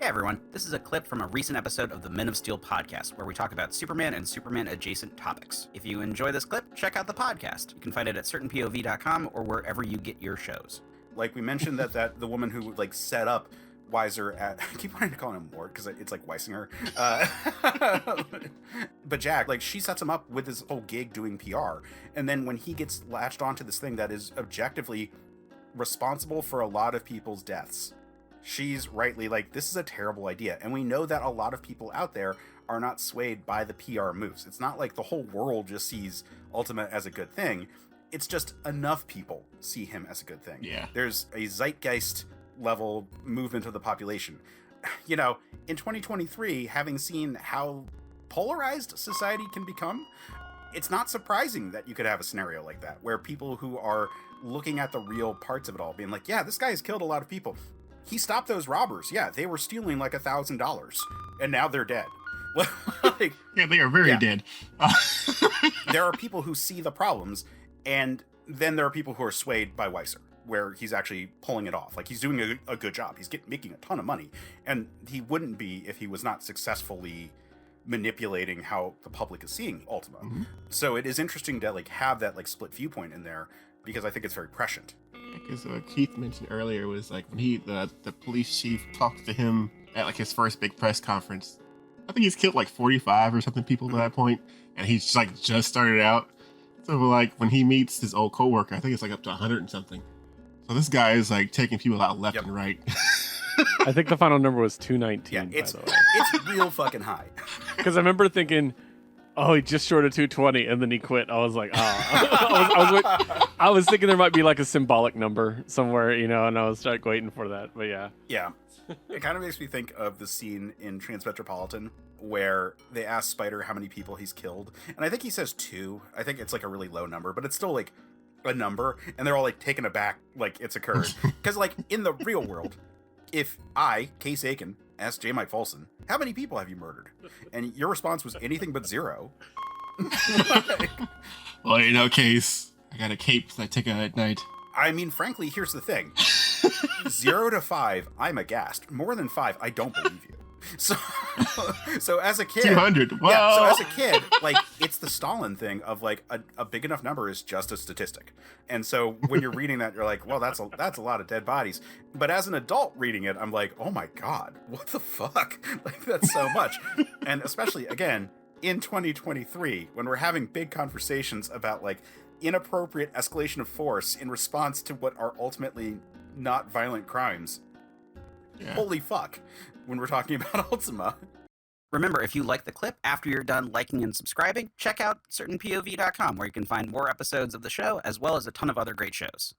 Hey everyone, this is a clip from a recent episode of the Men of Steel podcast where we talk about Superman and Superman adjacent topics. If you enjoy this clip, check out the podcast. You can find it at certainpov.com or wherever you get your shows. Like we mentioned that the woman who like set up Weiser at, I keep wanting to call him Ward because it's like Weisinger. But Jack, like she sets him up with this whole gig doing PR. And then when he gets latched onto this thing that is objectively responsible for a lot of people's deaths, she's rightly like, this is a terrible idea. And we know that a lot of people out there are not swayed by the PR moves. It's not like the whole world just sees Ultima as a good thing. It's just enough people see him as a good thing. Yeah. There's a zeitgeist level movement of the population. You know, in 2023, having seen how polarized society can become, it's not surprising that you could have a scenario like that, where people who are looking at the real parts of it all, being like, yeah, this guy has killed a lot of people. He stopped those robbers. Yeah, they were stealing like $1,000, and now they're dead. Like, yeah, they are very dead. There are people who see the problems, and then there are people who are swayed by Weiser, where he's actually pulling it off. Like, he's doing a good job. He's making a ton of money, and he wouldn't be if he was not successfully manipulating how the public is seeing Ultima. Mm-hmm. So it is interesting to like have that like split viewpoint in there, because I think it's very prescient. Because Keith mentioned earlier was like when the police chief talked to him at like his first big press conference. I think he's killed like 45 or something people to that point, and he's like just started out. So like when he meets his old coworker, I think it's like up to 100 and something. So this guy is like taking people out left and right. I think the final number was 219. Yeah, it's by the way. it's real fucking high. Because I remember thinking, oh, he just short of 220, and then he quit. I was like, oh. I was thinking there might be like a symbolic number somewhere, you know, and I was like waiting for that. But yeah. Yeah. It kind of makes me think of the scene in Transmetropolitan where they ask Spider how many people he's killed. And I think he says 2. I think it's like a really low number, but it's still like a number. And they're all like taken aback like it's occurred. Because like in the real world, if I, Case Aiken, asked Jmike Folsom, how many people have you murdered? And your response was anything but 0. Well, you know, Case, I got a cape that I take out at night. I mean, frankly, here's the thing. 0 to 5, I'm aghast. More than 5, I don't believe you. So as a kid, 200. Whoa. Yeah. So as a kid, like it's the Stalin thing of like a big enough number is just a statistic. And so when you're reading that, you're like, well, that's a lot of dead bodies. But as an adult reading it, I'm like, oh my god, what the fuck? Like that's so much. And especially again in 2023, when we're having big conversations about like inappropriate escalation of force in response to what are ultimately not violent crimes. Yeah. Holy fuck, when we're talking about Ultima. Remember, if you like the clip, after you're done liking and subscribing, check out certainpov.com where you can find more episodes of the show as well as a ton of other great shows.